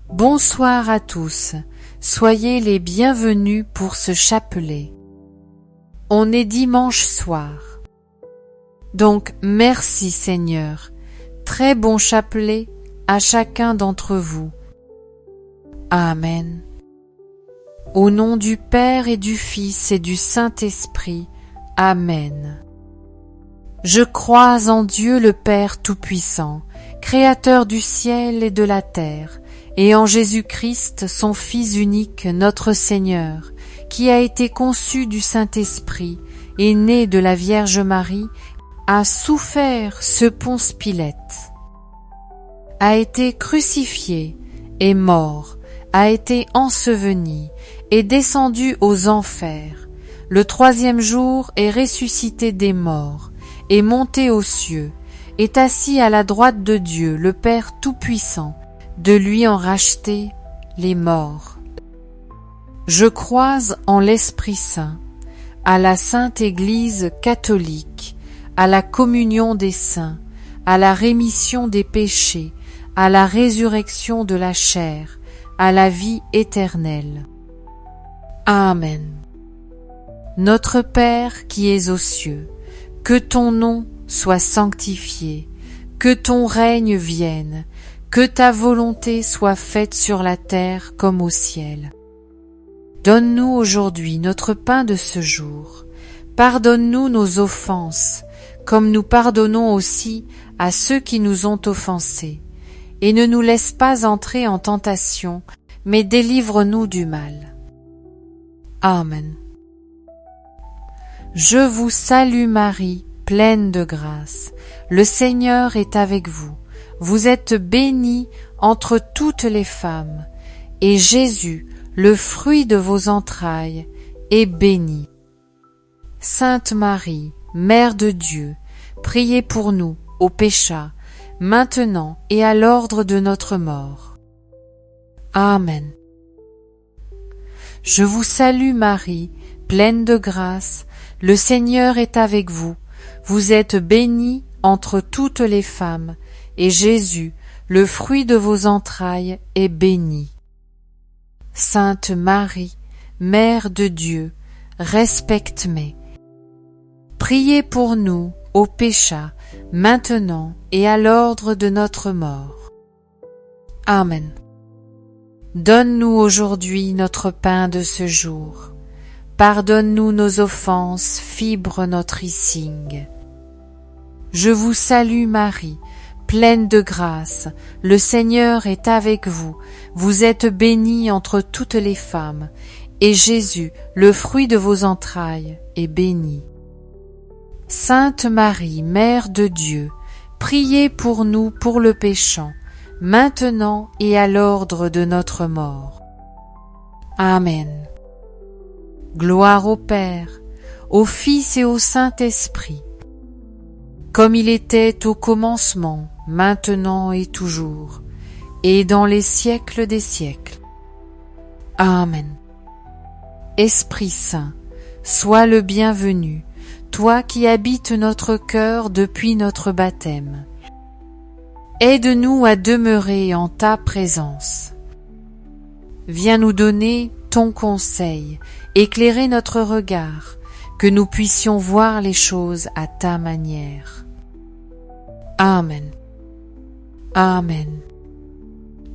Bonsoir à tous, soyez les bienvenus pour ce chapelet. On est dimanche soir. Donc merci Seigneur, très bon chapelet à chacun d'entre vous. Amen. Au nom du Père et du Fils et du Saint-Esprit. Amen. Je crois en Dieu le Père Tout-Puissant, Créateur du ciel et de la terre, et en Jésus-Christ, son Fils unique, notre Seigneur, qui a été conçu du Saint-Esprit, et né de la Vierge Marie, a souffert ce Ponce Pilate, a été crucifié, est mort, a été enseveli, est descendu aux enfers, le troisième jour est ressuscité des morts, est monté aux cieux, est assis à la droite de Dieu, le Père Tout-Puissant, de lui en racheter les morts. Je crois en l'Esprit Saint, à la Sainte Église catholique, à la communion des saints, à la rémission des péchés, à la résurrection de la chair, à la vie éternelle. Amen. Notre Père qui es aux cieux, que ton nom soit sanctifié, que ton règne vienne, que ta volonté soit faite sur la terre comme au ciel. Donne-nous aujourd'hui notre pain de ce jour. Pardonne-nous nos offenses, comme nous pardonnons aussi à ceux qui nous ont offensés. Et ne nous laisse pas entrer en tentation, mais délivre-nous du mal. Amen. Je vous salue Marie, pleine de grâce. Le Seigneur est avec vous. Vous êtes bénie entre toutes les femmes, et Jésus, le fruit de vos entrailles, est béni. Sainte Marie, Mère de Dieu, priez pour nous, aux pécheurs, maintenant et à l'ordre de notre mort. Amen. Je vous salue Marie, pleine de grâce, le Seigneur est avec vous. Vous êtes bénie entre toutes les femmes, et Jésus, le fruit de vos entrailles, est béni. Sainte Marie, Mère de Dieu, respecte-moi. Priez pour nous, aux pécheurs, maintenant et à l'ordre de notre mort. Amen. Donne-nous aujourd'hui notre pain de ce jour. Pardonne-nous nos offenses, fibre notre insigne. Je vous salue Marie, pleine de grâce, le Seigneur est avec vous. Vous êtes bénie entre toutes les femmes, et Jésus, le fruit de vos entrailles, est béni. Sainte Marie, Mère de Dieu, priez pour nous pour le péchant, maintenant et à l'ordre de notre mort. Amen. Gloire au Père, au Fils et au Saint-Esprit, comme il était au commencement, maintenant et toujours, et dans les siècles des siècles. Amen. Esprit Saint, sois le bienvenu, toi qui habites notre cœur depuis notre baptême. Aide-nous à demeurer en ta présence. Viens nous donner ton conseil, éclairer notre regard, que nous puissions voir les choses à ta manière. Amen. Amen.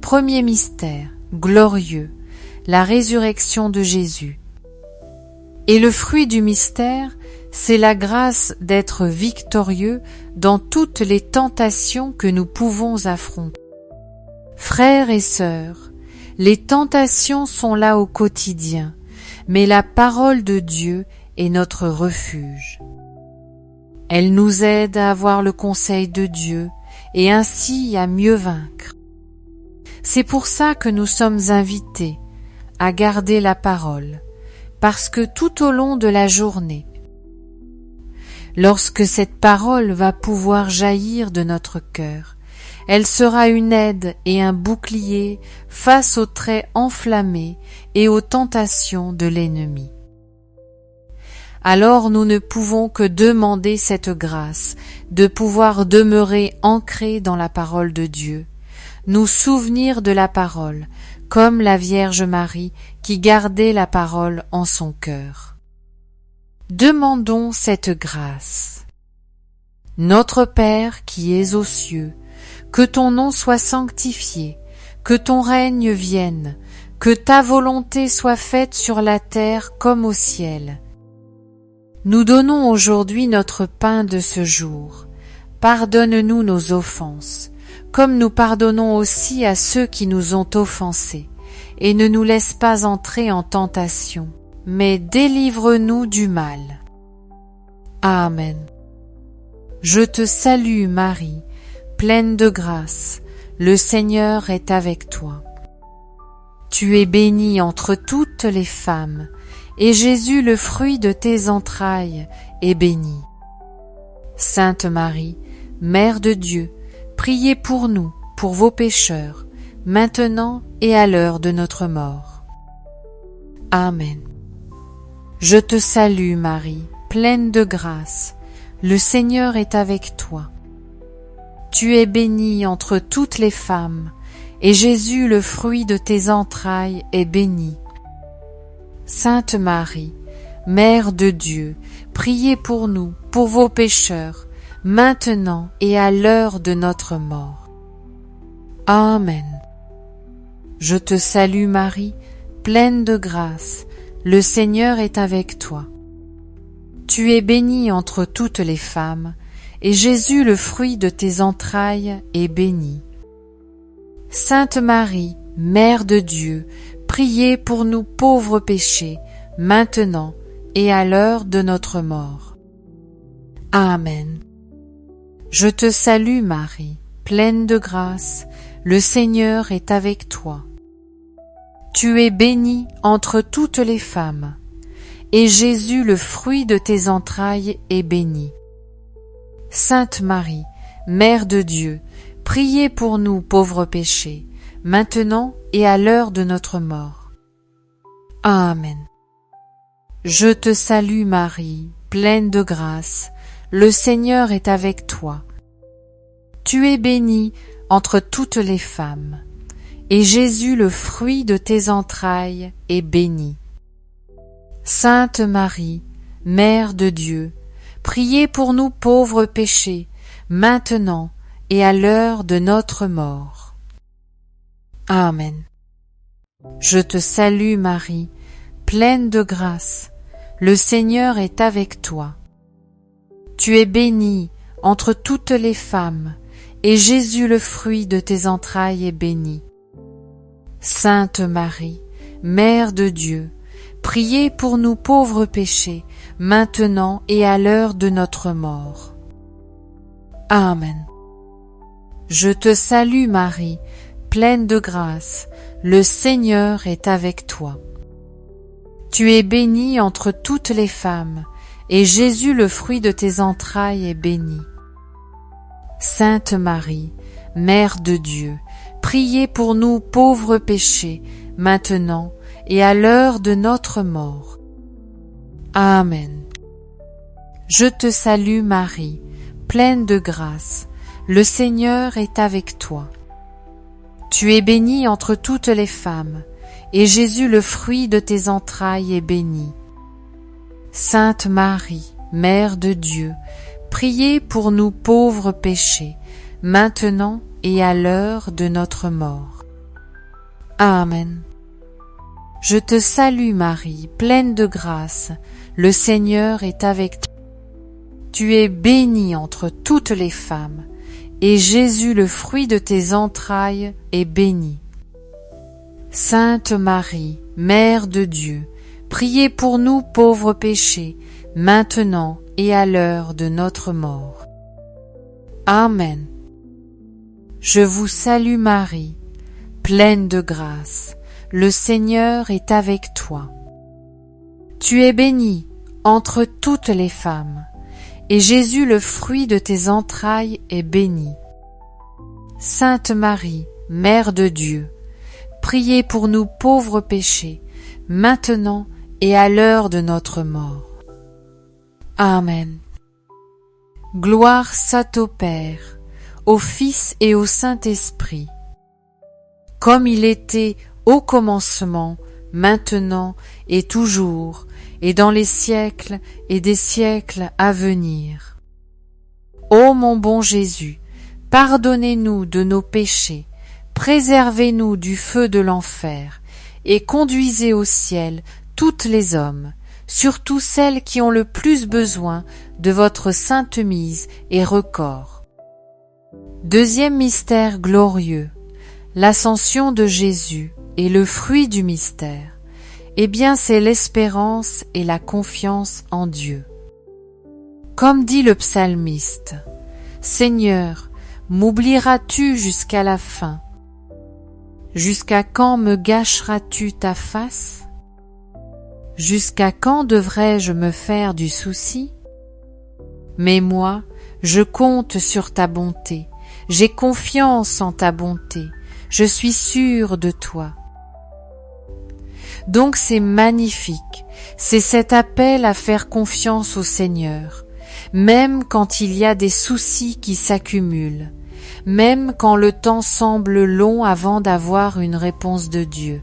Premier mystère, glorieux, la résurrection de Jésus. Et le fruit du mystère, c'est la grâce d'être victorieux dans toutes les tentations que nous pouvons affronter. Frères et sœurs, les tentations sont là au quotidien, mais la parole de Dieu est notre refuge. Elle nous aide à avoir le conseil de Dieu et ainsi à mieux vaincre. C'est pour ça que nous sommes invités à garder la parole, parce que tout au long de la journée, lorsque cette parole va pouvoir jaillir de notre cœur, elle sera une aide et un bouclier face aux traits enflammés et aux tentations de l'ennemi. Alors nous ne pouvons que demander cette grâce de pouvoir demeurer ancrés dans la parole de Dieu, nous souvenir de la parole, comme la Vierge Marie qui gardait la parole en son cœur. Demandons cette grâce. Notre Père qui es aux cieux, que ton nom soit sanctifié, que ton règne vienne, que ta volonté soit faite sur la terre comme au ciel. Nous donnons aujourd'hui notre pain de ce jour. Pardonne-nous nos offenses, comme nous pardonnons aussi à ceux qui nous ont offensés, et ne nous laisse pas entrer en tentation, mais délivre-nous du mal. Amen. Je te salue Marie, pleine de grâce, le Seigneur est avec toi. Tu es bénie entre toutes les femmes, et Jésus, le fruit de tes entrailles, est béni. Sainte Marie, Mère de Dieu, priez pour nous, pour vos pécheurs, maintenant et à l'heure de notre mort. Amen. Je te salue Marie, pleine de grâce, le Seigneur est avec toi. Tu es bénie entre toutes les femmes, et Jésus, le fruit de tes entrailles, est béni. Sainte Marie, Mère de Dieu, priez pour nous, pour vos pécheurs, maintenant et à l'heure de notre mort. Amen. Je te salue Marie, pleine de grâce, le Seigneur est avec toi. Tu es bénie entre toutes les femmes, et Jésus, le fruit de tes entrailles, est béni. Sainte Marie, Mère de Dieu, priez pour nous pauvres péchés, maintenant et à l'heure de notre mort. Amen. Je te salue Marie, pleine de grâce, le Seigneur est avec toi. Tu es bénie entre toutes les femmes, et Jésus, le fruit de tes entrailles, est béni. Sainte Marie, Mère de Dieu, priez pour nous pauvres péchés, maintenant et à l'heure de notre mort. Amen. Je te salue Marie, pleine de grâce, le Seigneur est avec toi. Tu es bénie entre toutes les femmes, et Jésus, le fruit de tes entrailles, est béni. Sainte Marie, Mère de Dieu, priez pour nous pauvres péchés, maintenant et à l'heure de notre mort. Amen. Je te salue Marie, pleine de grâce, le Seigneur est avec toi. Tu es bénie entre toutes les femmes, et Jésus, le fruit de tes entrailles, est béni. Sainte Marie, Mère de Dieu, priez pour nous pauvres péchés, maintenant et à l'heure de notre mort. Amen. Je te salue Marie, pleine de grâce, le Seigneur est avec toi. Tu es bénie entre toutes les femmes, et Jésus, le fruit de tes entrailles, est béni. Sainte Marie, Mère de Dieu, priez pour nous pauvres péchés, maintenant et à l'heure de notre mort. Amen. Je te salue Marie, pleine de grâce, le Seigneur est avec toi. Tu es bénie entre toutes les femmes, et Jésus, le fruit de tes entrailles, est béni. Sainte Marie, Mère de Dieu, priez pour nous pauvres péchés, maintenant et à l'heure de notre mort. Amen. Je te salue Marie, pleine de grâce, le Seigneur est avec toi. Tu es bénie entre toutes les femmes, et Jésus, le fruit de tes entrailles, est béni. Sainte Marie, Mère de Dieu, priez pour nous pauvres péchés, maintenant et à l'heure de notre mort. Amen. Je vous salue Marie, pleine de grâce, le Seigneur est avec toi. Tu es bénie entre toutes les femmes, et Jésus, le fruit de tes entrailles, est béni. Sainte Marie, Mère de Dieu, priez pour nous pauvres péchés, maintenant et à l'heure de notre mort. Amen. Gloire soit au Père, au Fils et au Saint-Esprit, comme il était au commencement, maintenant et toujours, et dans les siècles et des siècles à venir. Ô mon bon Jésus, pardonnez-nous de nos péchés, préservez-nous du feu de l'enfer, et conduisez au ciel toutes les hommes, surtout celles qui ont le plus besoin de votre sainte mise et recours. Deuxième mystère glorieux, l'ascension de Jésus et le fruit du mystère, eh bien c'est l'espérance et la confiance en Dieu. Comme dit le psalmiste, « Seigneur, m'oublieras-tu jusqu'à la fin? Jusqu'à quand me gâcheras-tu ta face? Jusqu'à quand devrais-je me faire du souci? Mais moi, je compte sur ta bonté, j'ai confiance en ta bonté, je suis sûr de toi. » Donc c'est magnifique, c'est cet appel à faire confiance au Seigneur, même quand il y a des soucis qui s'accumulent, même quand le temps semble long avant d'avoir une réponse de Dieu.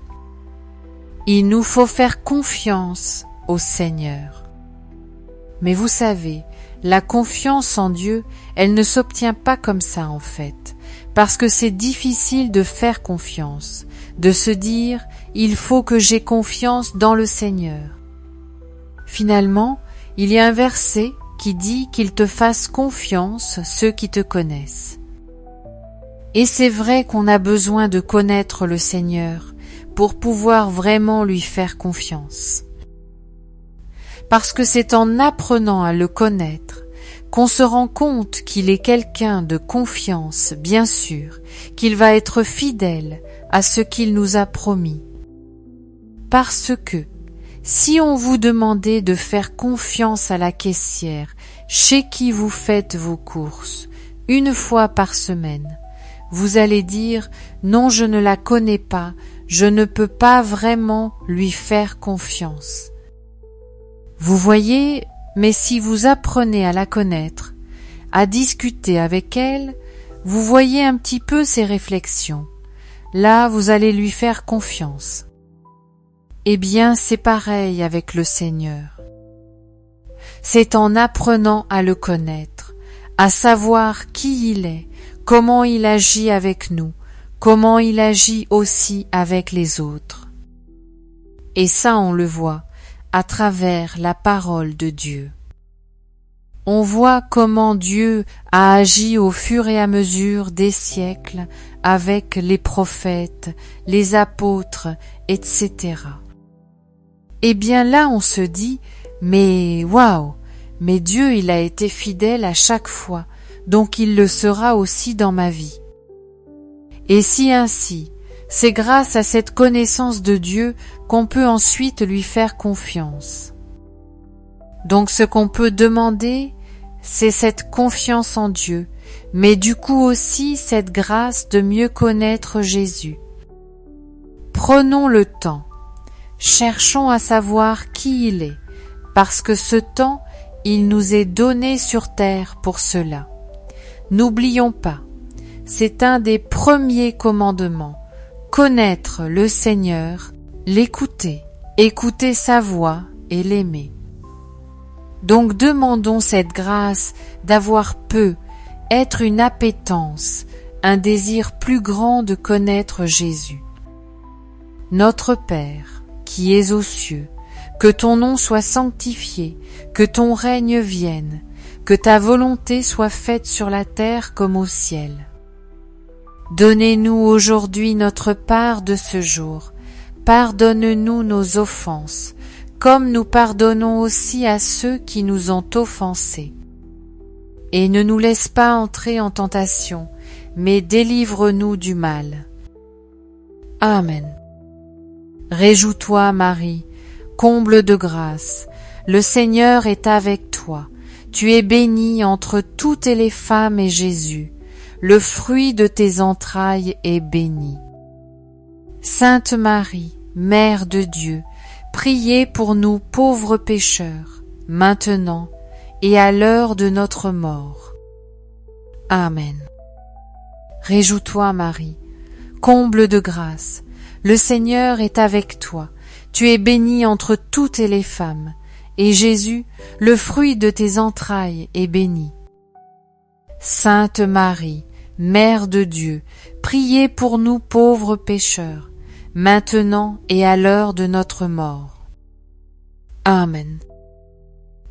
Il nous faut faire confiance au Seigneur. Mais vous savez, la confiance en Dieu, elle ne s'obtient pas comme ça en fait, parce que c'est difficile de faire confiance, de se dire « il faut que j'aie confiance dans le Seigneur ». Finalement, il y a un verset qui dit qu'il te fasse confiance ceux qui te connaissent. Et c'est vrai qu'on a besoin de connaître le Seigneur pour pouvoir vraiment lui faire confiance. Parce que c'est en apprenant à le connaître qu'on se rend compte qu'il est quelqu'un de confiance, bien sûr, qu'il va être fidèle à ce qu'il nous a promis. Parce que, si on vous demandait de faire confiance à la caissière chez qui vous faites vos courses, une fois par semaine, vous allez dire « non, je ne la connais pas, je ne peux pas vraiment lui faire confiance ». Vous voyez, mais si vous apprenez à la connaître, à discuter avec elle, vous voyez un petit peu ses réflexions. Là, vous allez lui faire confiance. Eh bien, c'est pareil avec le Seigneur. C'est en apprenant à le connaître, à savoir qui il est, comment il agit avec nous, comment il agit aussi avec les autres. Et ça, on le voit à travers la parole de Dieu. On voit comment Dieu a agi au fur et à mesure des siècles avec les prophètes, les apôtres, etc. Eh bien là, on se dit, mais waouh, mais Dieu, il a été fidèle à chaque fois, donc il le sera aussi dans ma vie. Et si ainsi, c'est grâce à cette connaissance de Dieu qu'on peut ensuite lui faire confiance. Donc ce qu'on peut demander, c'est cette confiance en Dieu, mais du coup aussi cette grâce de mieux connaître Jésus. Prenons le temps, cherchons à savoir qui il est, parce que ce temps, il nous est donné sur terre pour cela. N'oublions pas, c'est un des premiers commandements, connaître le Seigneur, l'écouter, écouter sa voix et l'aimer. Donc demandons cette grâce d'avoir peu, être une appétence, un désir plus grand de connaître Jésus. Notre Père, qui es aux cieux, que ton nom soit sanctifié, que ton règne vienne, que ta volonté soit faite sur la terre comme au ciel. Donnez-nous aujourd'hui notre part de ce jour. Pardonne-nous nos offenses, comme nous pardonnons aussi à ceux qui nous ont offensés. Et ne nous laisse pas entrer en tentation, mais délivre-nous du mal. Amen. Réjouis-toi, Marie, comble de grâce, le Seigneur est avec toi. Tu es bénie entre toutes les femmes et Jésus, le fruit de tes entrailles est béni. Sainte Marie, Mère de Dieu, priez pour nous pauvres pécheurs, maintenant et à l'heure de notre mort. Amen. Réjouis-toi, Marie, comble de grâce. Le Seigneur est avec toi. Tu es bénie entre toutes les femmes, et Jésus, le fruit de tes entrailles, est béni. Sainte Marie, Mère de Dieu, priez pour nous pauvres pécheurs, maintenant et à l'heure de notre mort. Amen.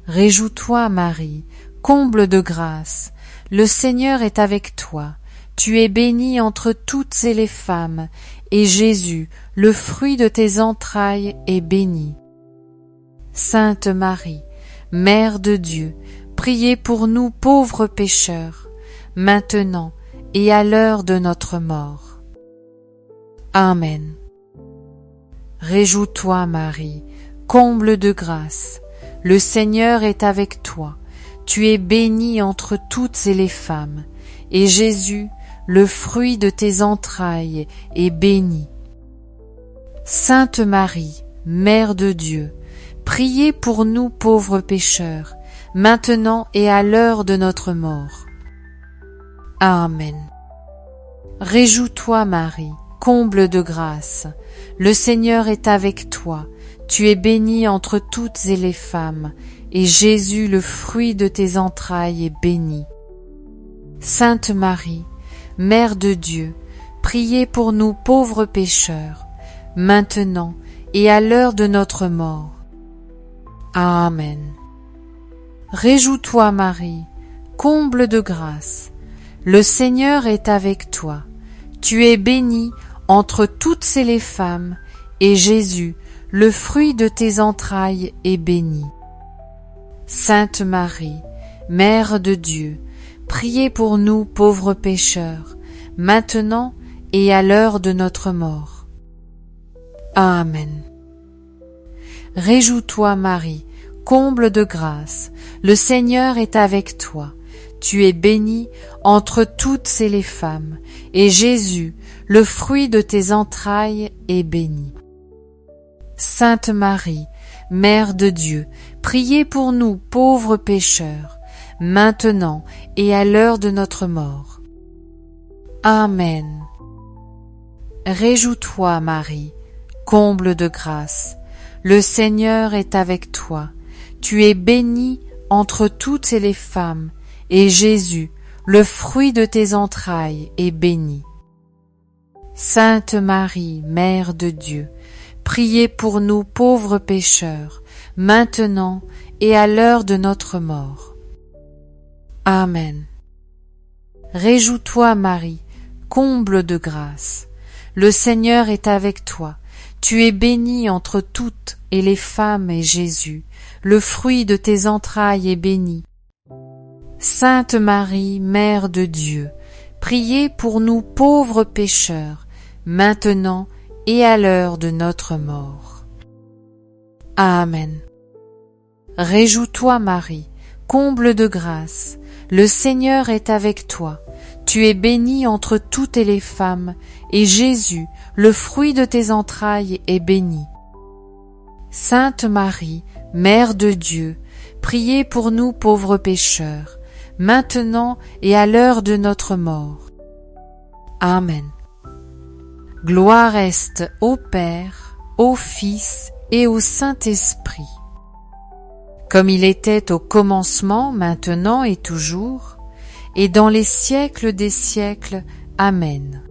Réjouis-toi, Marie, comble de grâce, le Seigneur est avec toi. Tu es bénie entre toutes les femmes, et Jésus, le fruit de tes entrailles, est béni. Sainte Marie, Mère de Dieu, priez pour nous pauvres pécheurs, maintenant et à l'heure de notre mort. Amen. Réjouis-toi, Marie, comble de grâce, le Seigneur est avec toi. Tu es bénie entre toutes les femmes, et Jésus, le fruit de tes entrailles, est béni. Sainte Marie, Mère de Dieu, priez pour nous pauvres pécheurs, maintenant et à l'heure de notre mort. Amen. Réjouis-toi, Marie, comble de grâce, le Seigneur est avec toi. Tu es bénie entre toutes les femmes, et Jésus, le fruit de tes entrailles, est béni. Sainte Marie, Mère de Dieu, priez pour nous pauvres pécheurs, maintenant et à l'heure de notre mort. Amen. Réjouis-toi, Marie, comble de grâce, le Seigneur est avec toi. Tu es bénie entre toutes les femmes, et Jésus, le fruit de tes entrailles, est béni. Sainte Marie, Mère de Dieu, priez pour nous pauvres pécheurs, maintenant et à l'heure de notre mort. Amen. Réjouis-toi, Marie, comble de grâce, le Seigneur est avec toi. Tu es bénie entre toutes les femmes, et Jésus, le fruit de tes entrailles, est béni. Sainte Marie, Mère de Dieu, priez pour nous pauvres pécheurs, maintenant et à l'heure de notre mort. Amen. Réjouis-toi, Marie, comble de grâce, le Seigneur est avec toi. Tu es bénie entre toutes les femmes, et Jésus, le fruit de tes entrailles, est béni. Sainte Marie, Mère de Dieu, priez pour nous pauvres pécheurs, maintenant et à l'heure de notre mort. Amen. Réjouis-toi, Marie, comble de grâce, le Seigneur est avec toi. Tu es bénie entre toutes les femmes, et Jésus, le fruit de tes entrailles, est béni. Sainte Marie, Mère de Dieu, priez pour nous pauvres pécheurs, maintenant et à l'heure de notre mort. Amen. Réjouis-toi, Marie, comble de grâce, le Seigneur est avec toi. Tu es bénie entre toutes les femmes, et Jésus, le fruit de tes entrailles, est béni. Sainte Marie, Mère de Dieu, priez pour nous pauvres pécheurs, maintenant et à l'heure de notre mort. Amen. Gloire est au Père, au Fils et au Saint-Esprit, comme il était au commencement, maintenant et toujours, et dans les siècles des siècles. Amen.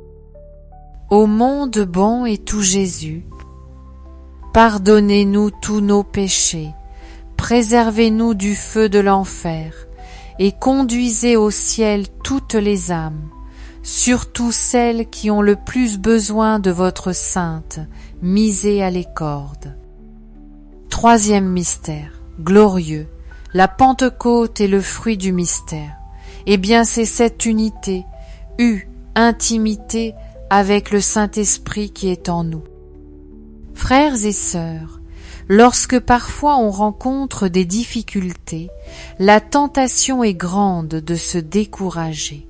Ô monde bon et tout Jésus, pardonnez-nous tous nos péchés, préservez-nous du feu de l'enfer, et conduisez au ciel toutes les âmes, surtout celles qui ont le plus besoin de votre sainte miséricorde. Troisième mystère glorieux, la Pentecôte est le fruit du mystère. Eh bien, c'est cette unité, intimité avec le Saint-Esprit qui est en nous. Frères et sœurs, lorsque parfois on rencontre des difficultés, la tentation est grande de se décourager.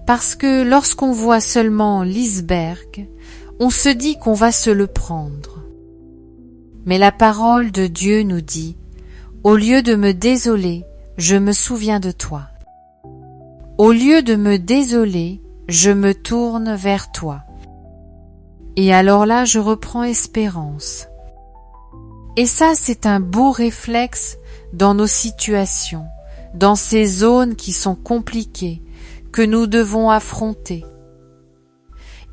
Parce que lorsqu'on voit seulement l'iceberg, on se dit qu'on va se le prendre. Mais la parole de Dieu nous dit « Au lieu de me désoler, je me souviens de toi. Au lieu de me désoler, je me tourne vers toi. » Et alors là, je reprends espérance. Et ça, c'est un beau réflexe dans nos situations, dans ces zones qui sont compliquées, que nous devons affronter.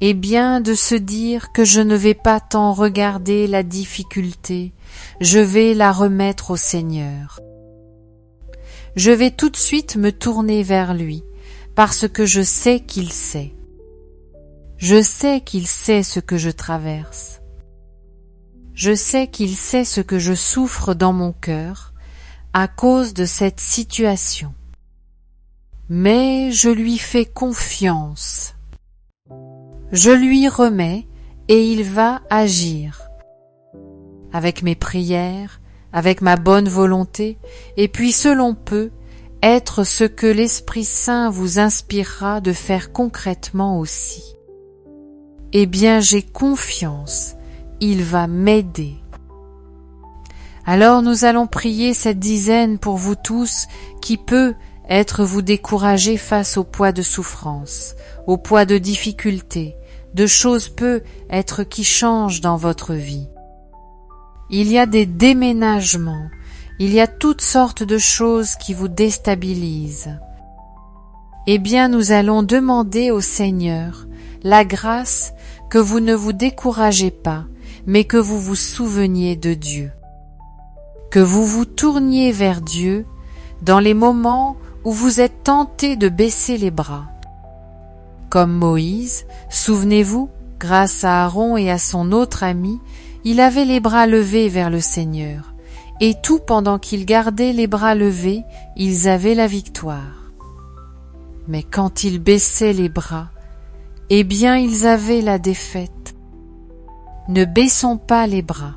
Et bien de se dire que je ne vais pas tant regarder la difficulté, je vais la remettre au Seigneur. Je vais tout de suite me tourner vers lui, parce que je sais qu'il sait. Je sais qu'il sait ce que je traverse. Je sais qu'il sait ce que je souffre dans mon cœur à cause de cette situation. Mais je lui fais confiance. Je lui remets et il va agir. Avec mes prières, avec ma bonne volonté, et puis selon peu, être ce que l'Esprit Saint vous inspirera de faire concrètement aussi. Eh bien, j'ai confiance, il va m'aider. Alors nous allons prier cette dizaine pour vous tous qui peut être vous décourager face au poids de souffrance, au poids de difficultés, de choses peut être qui changent dans votre vie. Il y a des déménagements, il y a toutes sortes de choses qui vous déstabilisent. Eh bien, nous allons demander au Seigneur la grâce que vous ne vous découragez pas, mais que vous vous souveniez de Dieu. Que vous vous tourniez vers Dieu dans les moments où vous êtes tenté de baisser les bras. Comme Moïse, souvenez-vous, grâce à Aaron et à son autre ami, il avait les bras levés vers le Seigneur, et tout pendant qu'ils gardaient les bras levés, ils avaient la victoire. Mais quand ils baissaient les bras, eh bien ils avaient la défaite. Ne baissons pas les bras,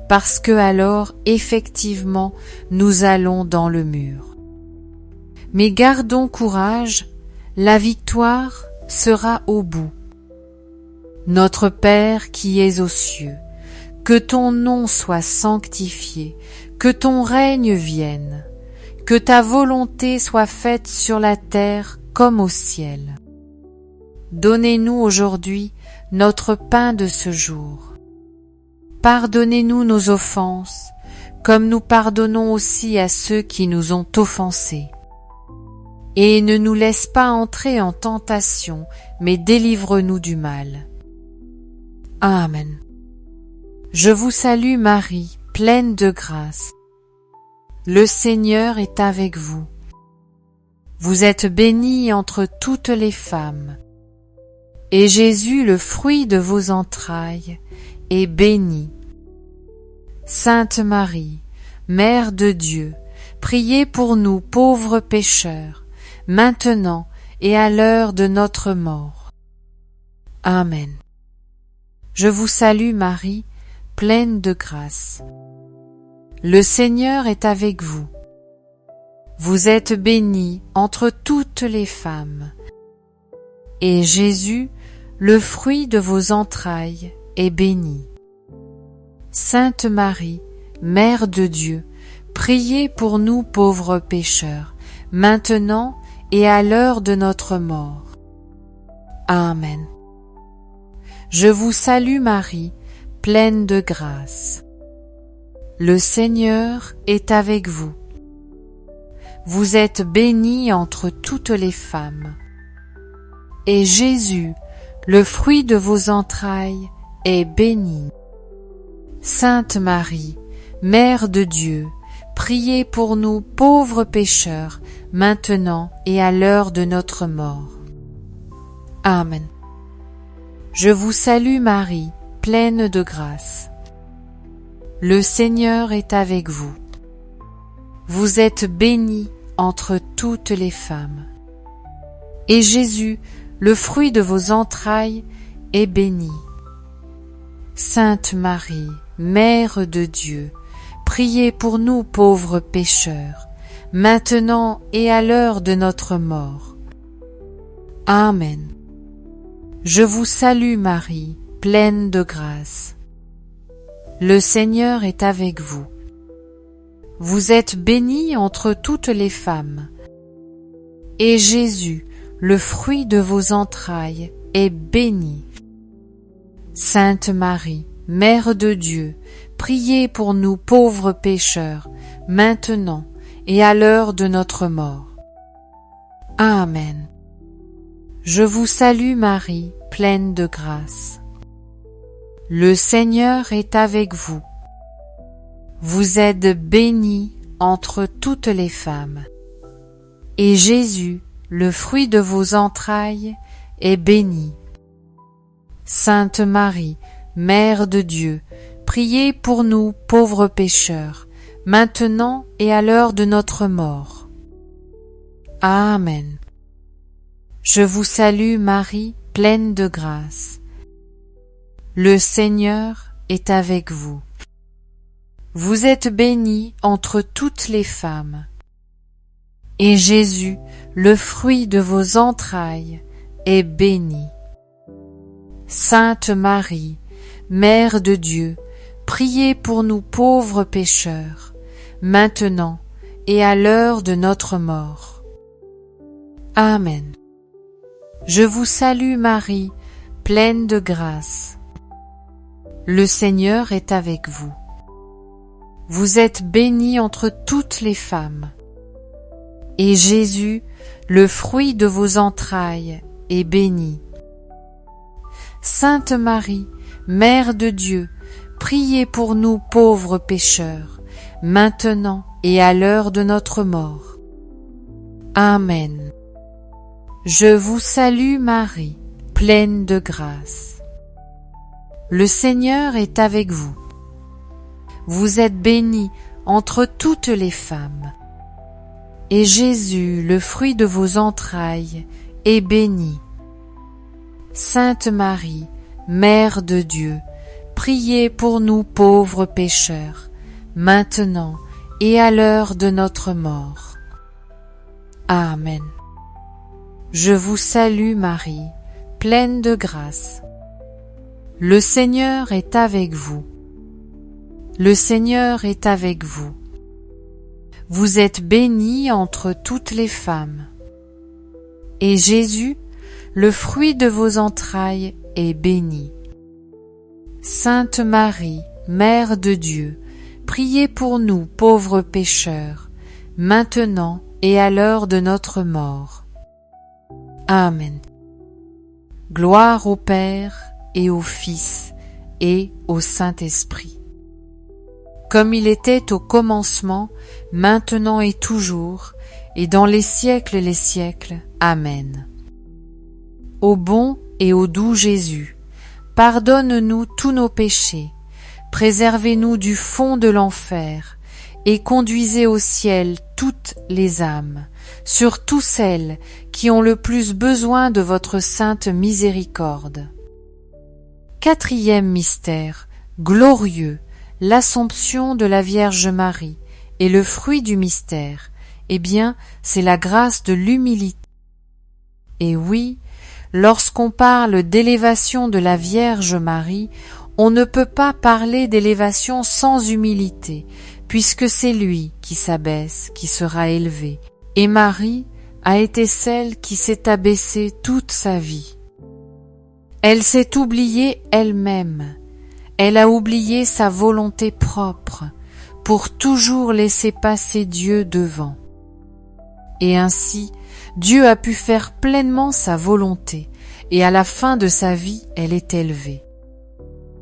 parce que alors, effectivement, nous allons dans le mur. Mais gardons courage, la victoire sera au bout. Notre Père qui es aux cieux, que ton nom soit sanctifié, que ton règne vienne, que ta volonté soit faite sur la terre comme au ciel. Donnez-nous aujourd'hui notre pain de ce jour. Pardonnez-nous nos offenses, comme nous pardonnons aussi à ceux qui nous ont offensés. Et ne nous laisse pas entrer en tentation, mais délivre-nous du mal. Amen. Je vous salue Marie, pleine de grâce. Le Seigneur est avec vous. Vous êtes bénie entre toutes les femmes. Et Jésus, le fruit de vos entrailles, est béni. Sainte Marie, Mère de Dieu, priez pour nous pauvres pécheurs, maintenant et à l'heure de notre mort. Amen. Je vous salue Marie, pleine de grâce. Le Seigneur est avec vous. Vous êtes bénie entre toutes les femmes. Et Jésus, le fruit de vos entrailles, est béni. Sainte Marie, Mère de Dieu, priez pour nous pauvres pécheurs, maintenant et à l'heure de notre mort. Amen. Je vous salue Marie, pleine de grâce. Le Seigneur est avec vous. Vous êtes bénie entre toutes les femmes. Et Jésus, le fruit de vos entrailles, est béni. Sainte Marie, Mère de Dieu, priez pour nous pauvres pécheurs, maintenant et à l'heure de notre mort. Amen. Je vous salue Marie, pleine de grâce. Le Seigneur est avec vous. Vous êtes bénie entre toutes les femmes. Et Jésus, le fruit de vos entrailles, est béni. Sainte Marie, Mère de Dieu, priez pour nous pauvres pécheurs, maintenant et à l'heure de notre mort. Amen. Je vous salue Marie, pleine de grâce. Le Seigneur est avec vous. Vous êtes bénie entre toutes les femmes. Et Jésus, le fruit de vos entrailles, est béni. Sainte Marie, Mère de Dieu, priez pour nous pauvres pécheurs, maintenant et à l'heure de notre mort. Amen. Je vous salue Marie, pleine de grâce. Le Seigneur est avec vous. Vous êtes bénie entre toutes les femmes. Et Jésus, le fruit de vos entrailles, est béni. Sainte Marie, Mère de Dieu, priez pour nous pauvres pécheurs, maintenant et à l'heure de notre mort. Amen. Je vous salue Marie, pleine de grâce. Le Seigneur est avec vous. Vous êtes bénie entre toutes les femmes. Et Jésus, le fruit de vos entrailles, est béni. Sainte Marie, Mère de Dieu, priez pour nous pauvres pécheurs, maintenant et à l'heure de notre mort. Amen. Je vous salue Marie, pleine de grâce. Le Seigneur est avec vous. Vous êtes bénie entre toutes les femmes. Et Jésus, le fruit de vos entrailles, est béni. Sainte Marie, Mère de Dieu, priez pour nous pauvres pécheurs, maintenant et à l'heure de notre mort. Amen. Je vous salue Marie, pleine de grâce. Le Seigneur est avec vous. Vous êtes bénie entre toutes les femmes. Et Jésus, le fruit de vos entrailles, est béni. Sainte Marie, Mère de Dieu, priez pour nous pauvres pécheurs, maintenant et à l'heure de notre mort. Amen. Je vous salue Marie, pleine de grâce. Le Seigneur est avec vous. Le Seigneur est avec vous. Vous êtes bénie entre toutes les femmes. Et Jésus, le fruit de vos entrailles, est béni. Sainte Marie, Mère de Dieu, priez pour nous pauvres pécheurs, maintenant et à l'heure de notre mort. Amen. Gloire au Père et au Fils et au Saint-Esprit. Comme il était au commencement, maintenant et toujours, et dans les siècles Amen. Ô bon et ô doux Jésus, pardonne-nous tous nos péchés, préservez-nous du fond de l'enfer, et conduisez au ciel toutes les âmes, surtout celles qui ont le plus besoin de votre sainte miséricorde. Quatrième mystère, glorieux, l'Assomption de la Vierge Marie, et le fruit du mystère, eh bien, c'est la grâce de l'humilité. Et oui, lorsqu'on parle d'élévation de la Vierge Marie, on ne peut pas parler d'élévation sans humilité, puisque c'est lui qui s'abaisse, qui sera élevé. Et Marie a été celle qui s'est abaissée toute sa vie. Elle s'est oubliée elle-même. Elle a oublié sa volonté propre pour toujours laisser passer Dieu devant. Et ainsi, Dieu a pu faire pleinement sa volonté, et à la fin de sa vie, elle est élevée.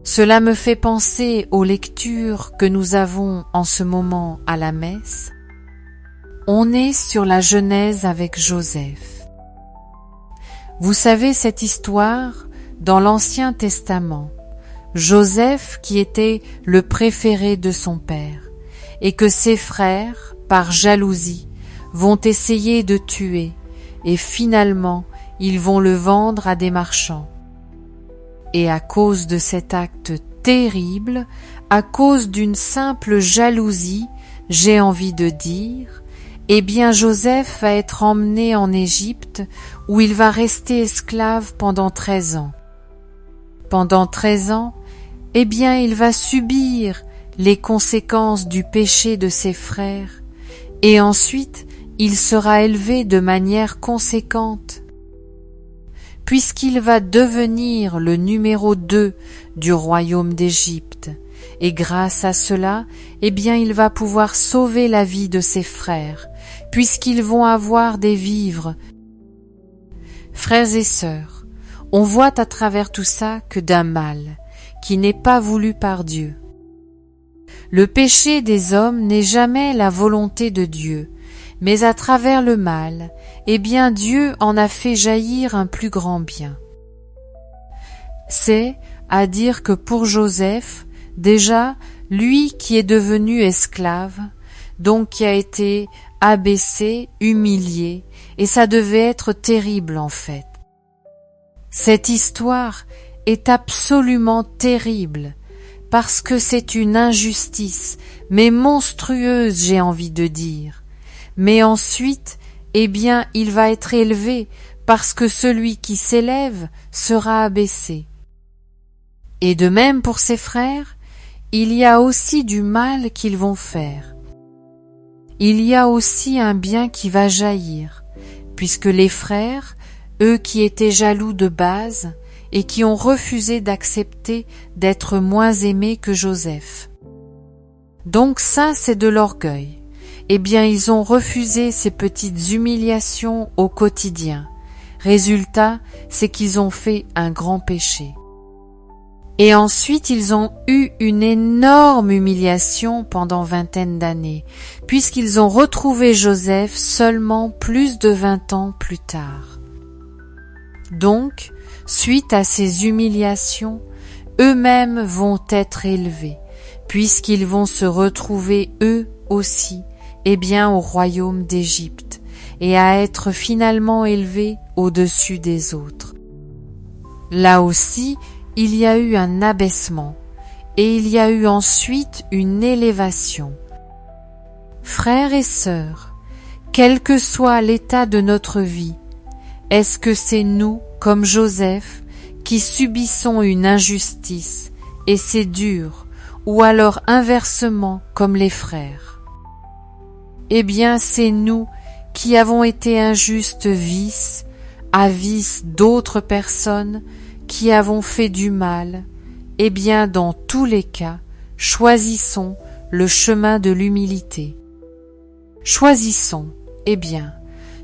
Cela me fait penser aux lectures que nous avons en ce moment à la messe. On est sur la Genèse avec Joseph. Vous savez cette histoire dans l'Ancien Testament. Joseph qui était le préféré de son père, et que ses frères, par jalousie, vont essayer de tuer, et finalement ils vont le vendre à des marchands. Et à cause de cet acte terrible, à cause d'une simple jalousie, j'ai envie de dire, eh bien Joseph va être emmené en Égypte, où il va rester esclave pendant 13 ans. Pendant 13 ans, eh bien il va subir les conséquences du péché de ses frères, et ensuite il sera élevé de manière conséquente. puisqu'il va devenir le numéro 2 du royaume d'Égypte. Et grâce à cela, il va pouvoir sauver la vie de ses frères, puisqu'ils vont avoir des vivres. Frères et sœurs, on voit à travers tout ça que d'un mal, qui n'est pas voulu par Dieu. Le péché des hommes n'est jamais la volonté de Dieu, mais à travers le mal, Dieu en a fait jaillir un plus grand bien. C'est à dire que pour Joseph, déjà, lui qui est devenu esclave, donc qui a été abaissé, humilié, et ça devait être terrible en fait. Cette histoire est absolument terrible, parce que c'est une injustice, mais monstrueuse, j'ai envie de dire. Mais ensuite, il va être élevé, parce que celui qui s'élève sera abaissé. Et de même pour ses frères, il y a aussi du mal qu'ils vont faire. Il y a aussi un bien qui va jaillir, puisque les frères, eux qui étaient jaloux de base, et qui ont refusé d'accepter d'être moins aimés que Joseph. Donc ça, c'est de l'orgueil. Ils ont refusé ces petites humiliations au quotidien. Résultat, c'est qu'ils ont fait un grand péché. Et ensuite, ils ont eu une énorme humiliation pendant vingtaine d'années, puisqu'ils ont retrouvé Joseph seulement plus de 20 ans plus tard. Donc, suite à ces humiliations, eux-mêmes vont être élevés, puisqu'ils vont se retrouver eux aussi, au royaume d'Égypte, et à être finalement élevés au-dessus des autres. Là aussi, il y a eu un abaissement, et il y a eu ensuite une élévation. Frères et sœurs, quel que soit l'état de notre vie, est-ce que c'est nous, comme Joseph, qui subissons une injustice, et c'est dur, ou alors inversement, comme les frères? C'est nous qui avons été injustes à vice d'autres personnes, qui avons fait du mal. Dans tous les cas, choisissons le chemin de l'humilité. Choisissons,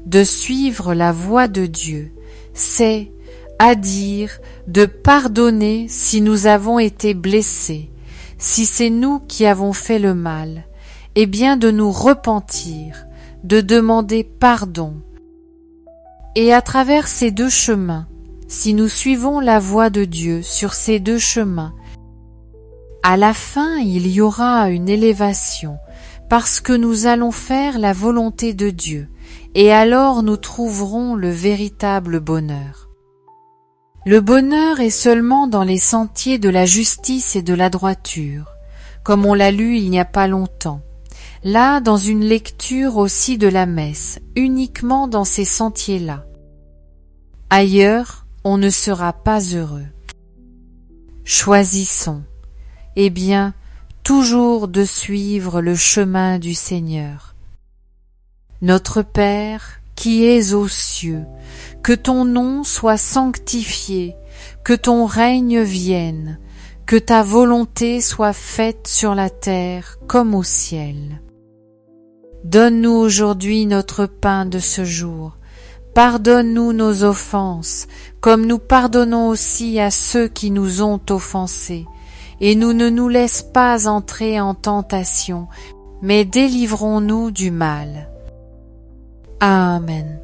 de suivre la voie de Dieu, c'est à dire de pardonner si nous avons été blessés, si c'est nous qui avons fait le mal, de nous repentir, de demander pardon. Et à travers ces deux chemins, si nous suivons la voie de Dieu sur ces deux chemins, à la fin il y aura une élévation, parce que nous allons faire la volonté de Dieu, et alors nous trouverons le véritable bonheur. Le bonheur est seulement dans les sentiers de la justice et de la droiture, comme on l'a lu il n'y a pas longtemps. Là, dans une lecture aussi de la messe, uniquement dans ces sentiers-là. Ailleurs, on ne sera pas heureux. Choisissons, toujours de suivre le chemin du Seigneur. Notre Père, qui es aux cieux, que ton nom soit sanctifié, que ton règne vienne, que ta volonté soit faite sur la terre comme au ciel. Donne-nous aujourd'hui notre pain de ce jour. Pardonne-nous nos offenses, comme nous pardonnons aussi à ceux qui nous ont offensés. Et nous ne nous laisse pas entrer en tentation, mais délivrons-nous du mal. Amen.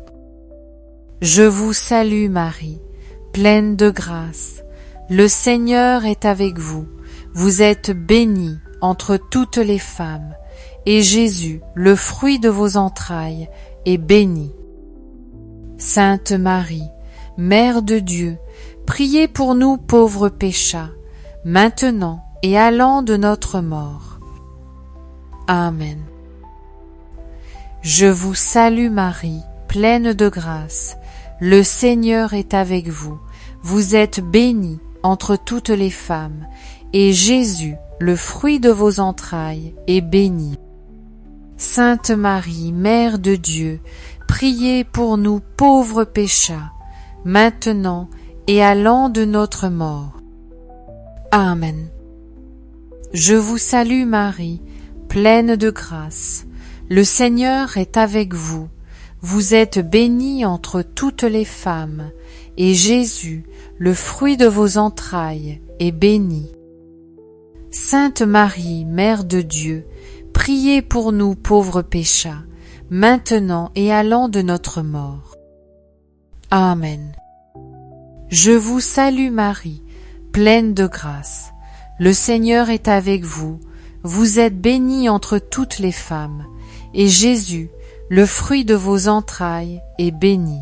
Je vous salue Marie, pleine de grâce. Le Seigneur est avec vous. Vous êtes bénie entre toutes les femmes, et Jésus, le fruit de vos entrailles, est béni. Sainte Marie, Mère de Dieu, priez pour nous pauvres péchats, maintenant et à l'heure de notre mort. Amen. Je vous salue Marie, pleine de grâce. Le Seigneur est avec vous. Vous êtes bénie entre toutes les femmes, et Jésus, le fruit de vos entrailles, est béni. Sainte Marie, Mère de Dieu, priez pour nous pauvres péchats, maintenant et à l'an de notre mort. Amen. Je vous salue Marie, pleine de grâce. Le Seigneur est avec vous. Vous êtes bénie entre toutes les femmes, et Jésus, le fruit de vos entrailles, est béni. Sainte Marie, Mère de Dieu, priez pour nous pauvres pécheurs, maintenant et à l'an de notre mort. Amen. Je vous salue Marie, pleine de grâce. Le Seigneur est avec vous. Vous êtes bénie entre toutes les femmes, et Jésus, le fruit de vos entrailles, est béni.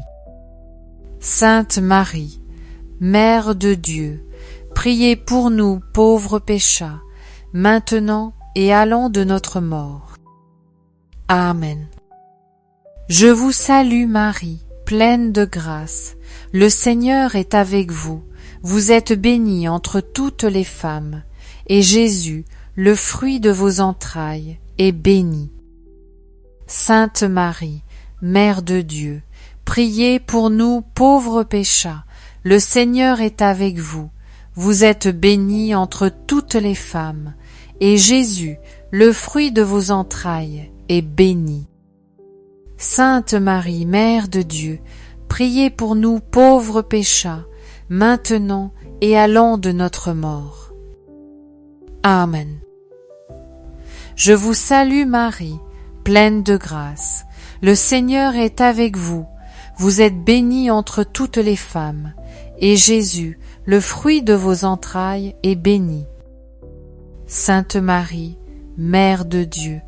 Sainte Marie, Mère de Dieu, priez pour nous pauvres pécheurs, maintenant et à l'an de notre mort. Amen. Je vous salue Marie, pleine de grâce. Le Seigneur est avec vous. Vous êtes bénie entre toutes les femmes, et Jésus, le fruit de vos entrailles, est béni. Sainte Marie, Mère de Dieu, priez pour nous pauvres pécheurs. Le Seigneur est avec vous. Vous êtes bénie entre toutes les femmes, et Jésus, le fruit de vos entrailles, est béni. Sainte Marie, Mère de Dieu, priez pour nous pauvres pécheurs, maintenant et à l'an de notre mort. Amen. Je vous salue Marie, pleine de grâce. Le Seigneur est avec vous. Vous êtes bénie entre toutes les femmes, et Jésus, le fruit de vos entrailles, est béni. Sainte Marie, Mère de Dieu,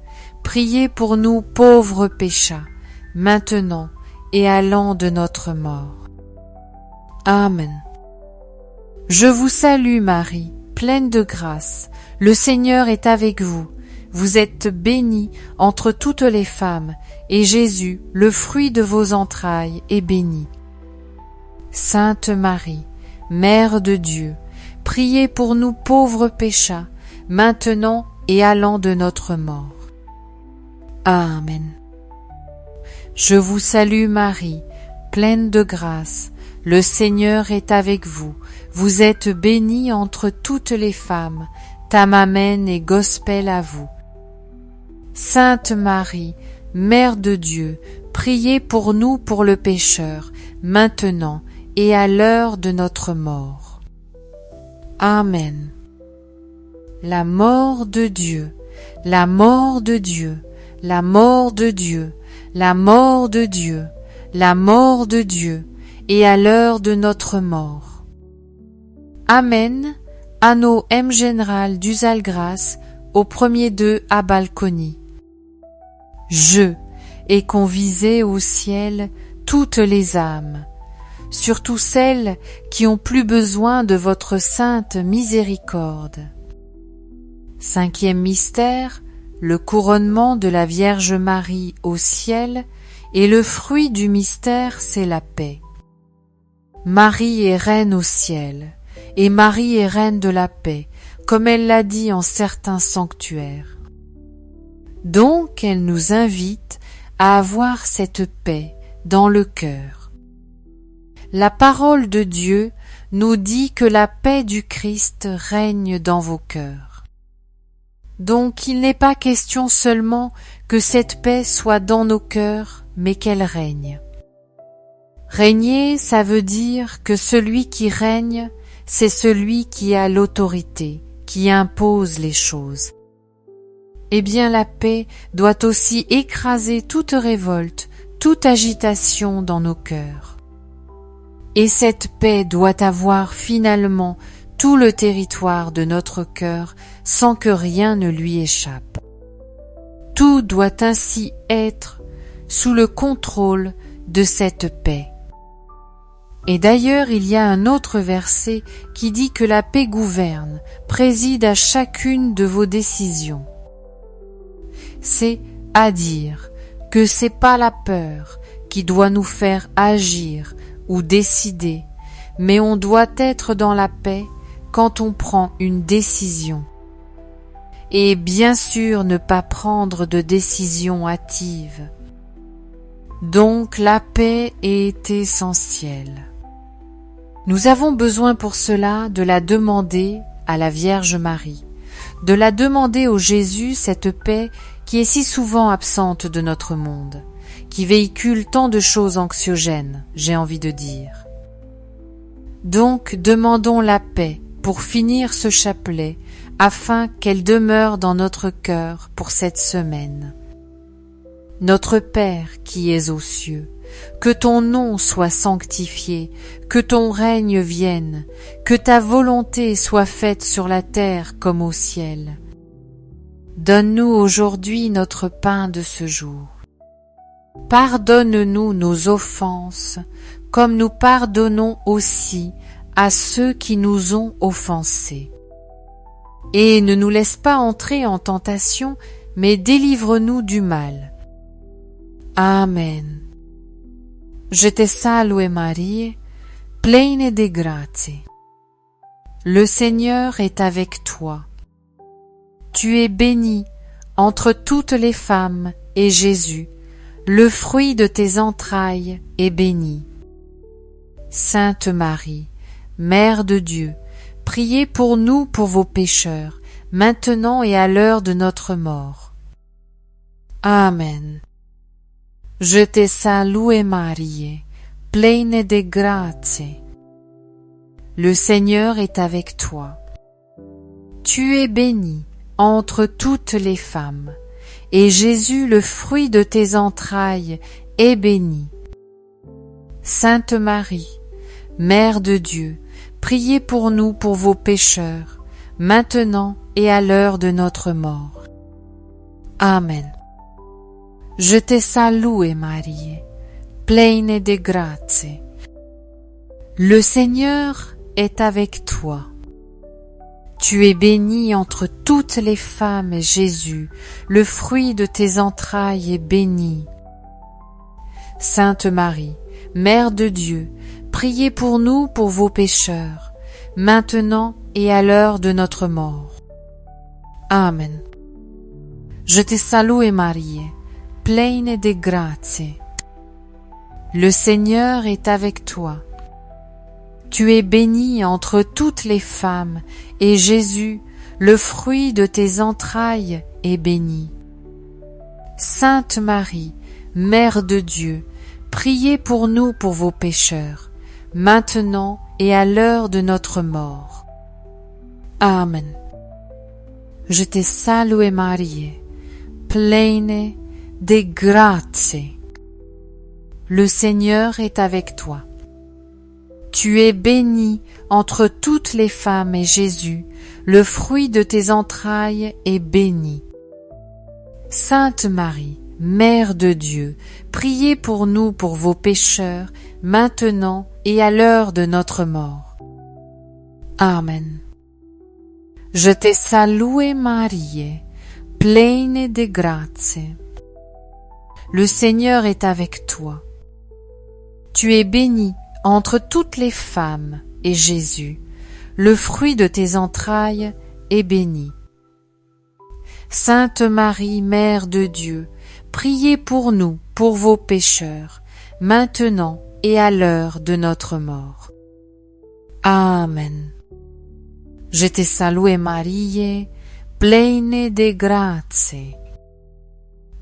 priez pour nous pauvres pécheurs, maintenant et à l'an de notre mort. Amen. Je vous salue Marie, pleine de grâce. Le Seigneur est avec vous. Vous êtes bénie entre toutes les femmes, et Jésus, le fruit de vos entrailles, est béni. Sainte Marie, Mère de Dieu, priez pour nous pauvres pécheurs, maintenant et à l'an de notre mort. Amen. Je vous salue Marie, pleine de grâce. Le Seigneur est avec vous. Vous êtes bénie entre toutes les femmes. Amen et Gospel à vous. Sainte Marie, Mère de Dieu, priez pour nous pour le pécheur, maintenant et à l'heure de notre mort. Amen. La mort de Dieu, la mort de Dieu, la mort de Dieu, la mort de Dieu, la mort de Dieu, et à l'heure de notre mort. Amen. Anno M. Général d'Usalgras, au premier d'eux à Balcony. Et convisez au ciel toutes les âmes, surtout celles qui ont plus besoin de votre sainte miséricorde. Cinquième mystère, le couronnement de la Vierge Marie au ciel, et le fruit du mystère, c'est la paix. Marie est reine au ciel, et Marie est reine de la paix, comme elle l'a dit en certains sanctuaires. Donc elle nous invite à avoir cette paix dans le cœur. La parole de Dieu nous dit que la paix du Christ règne dans vos cœurs. Donc il n'est pas question seulement que cette paix soit dans nos cœurs, mais qu'elle règne. Régner, ça veut dire que celui qui règne, c'est celui qui a l'autorité, qui impose les choses. Eh bien la paix doit aussi écraser toute révolte, toute agitation dans nos cœurs. Et cette paix doit avoir finalement tout le territoire de notre cœur sans que rien ne lui échappe. Tout doit ainsi être sous le contrôle de cette paix. Et d'ailleurs, il y a un autre verset qui dit que la paix gouverne, préside à chacune de vos décisions. C'est à dire que c'est pas la peur qui doit nous faire agir ou décider, mais on doit être dans la paix quand on prend une décision. Et bien sûr ne pas prendre de décision hâtive. Donc la paix est essentielle. Nous avons besoin pour cela de la demander à la Vierge Marie, de la demander au Jésus, cette paix qui est si souvent absente de notre monde, qui véhicule tant de choses anxiogènes, j'ai envie de dire. Donc demandons la paix pour finir ce chapelet, afin qu'elle demeure dans notre cœur pour cette semaine. Notre Père qui es aux cieux, que ton nom soit sanctifié, que ton règne vienne, que ta volonté soit faite sur la terre comme au ciel. Donne-nous aujourd'hui notre pain de ce jour. Pardonne-nous nos offenses, comme nous pardonnons aussi à ceux qui nous ont offensés. Et ne nous laisse pas entrer en tentation, mais délivre-nous du mal. Amen. Je te salue Marie, pleine de grâce. Le Seigneur est avec toi. Tu es bénie entre toutes les femmes, et Jésus, le fruit de tes entrailles, est béni. Sainte Marie, Mère de Dieu, priez pour nous pauvres pécheurs, maintenant et à l'heure de notre mort. Amen. Je te salue Marie, pleine de grâce. Le Seigneur est avec toi. Tu es bénie entre toutes les femmes, et Jésus, le fruit de tes entrailles, est béni. Sainte Marie, Mère de Dieu, priez pour nous pauvres pécheurs, maintenant et à l'heure de notre mort. Amen. Je te salue Marie, pleine de grâce. Le Seigneur est avec toi. Tu es bénie entre toutes les femmes, et Jésus, le fruit de tes entrailles, est béni. Sainte Marie, Mère de Dieu, priez pour nous pauvres pécheurs, maintenant et à l'heure de notre mort. Amen. Je te salue Marie, pleine de grâce. Le Seigneur est avec toi. Tu es bénie entre toutes les femmes, et Jésus, le fruit de tes entrailles, est béni. Sainte Marie, Mère de Dieu, priez pour nous pauvres pécheurs, maintenant et à l'heure de notre mort. Amen. Je te salue Marie, pleine de grâce. Le Seigneur est avec toi. Tu es bénie entre toutes les femmes, et Jésus, le fruit de tes entrailles, est béni. Sainte Marie, Mère de Dieu, priez pour nous pauvres pécheurs, maintenant et à l'heure de notre mort. Amen. Je te salue Marie, pleine de grâce. Le Seigneur est avec toi. Tu es bénie entre toutes les femmes, et Jésus, le fruit de tes entrailles, est béni. Sainte Marie, Mère de Dieu, priez pour nous pauvres pécheurs, maintenant et à l'heure de notre mort. Amen. Je te salue Marie, pleine de grâce.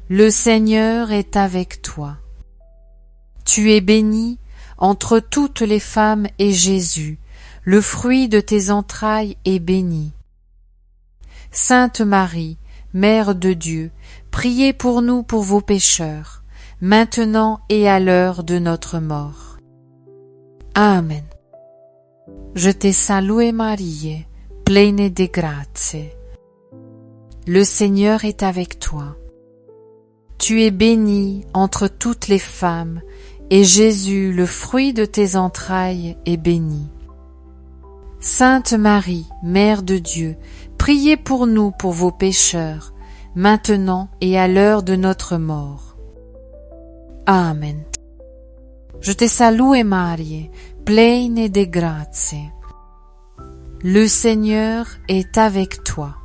Le Seigneur est avec toi. Tu es bénie entre toutes les femmes, et Jésus, le fruit de tes entrailles, est béni. Sainte Marie, Mère de Dieu, priez pour nous pauvres pécheurs, maintenant et à l'heure de notre mort. Amen. Je te salue Marie, pleine de grâce. Le Seigneur est avec toi. Tu es bénie entre toutes les femmes, et Jésus, le fruit de tes entrailles, est béni. Sainte Marie, Mère de Dieu, priez pour nous pauvres pécheurs, maintenant et à l'heure de notre mort. Amen. Je te salue Marie, pleine de grâce. Le Seigneur est avec toi.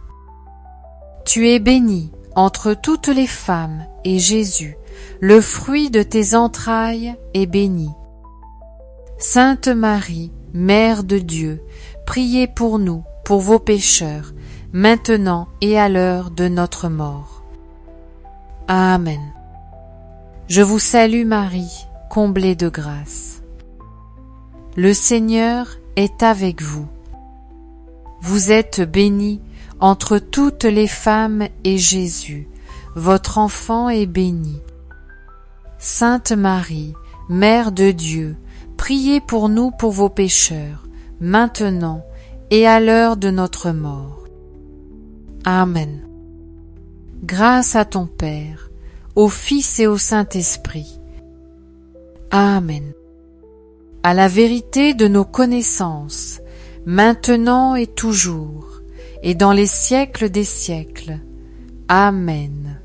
Tu es bénie entre toutes les femmes, et Jésus, le fruit de tes entrailles, est béni. Sainte Marie, Mère de Dieu, priez pour nous, pour vos pécheurs, maintenant et à l'heure de notre mort. Amen. Je vous salue Marie, comblée de grâce. Le Seigneur est avec vous. Vous êtes bénie entre toutes les femmes et Jésus, votre enfant est béni. Sainte Marie, Mère de Dieu, priez pour nous pour vos pécheurs, maintenant et à l'heure de notre mort. Amen. Grâce à ton Père, au Fils et au Saint-Esprit. Amen. À la vérité de nos connaissances, maintenant et toujours, et dans les siècles des siècles. Amen.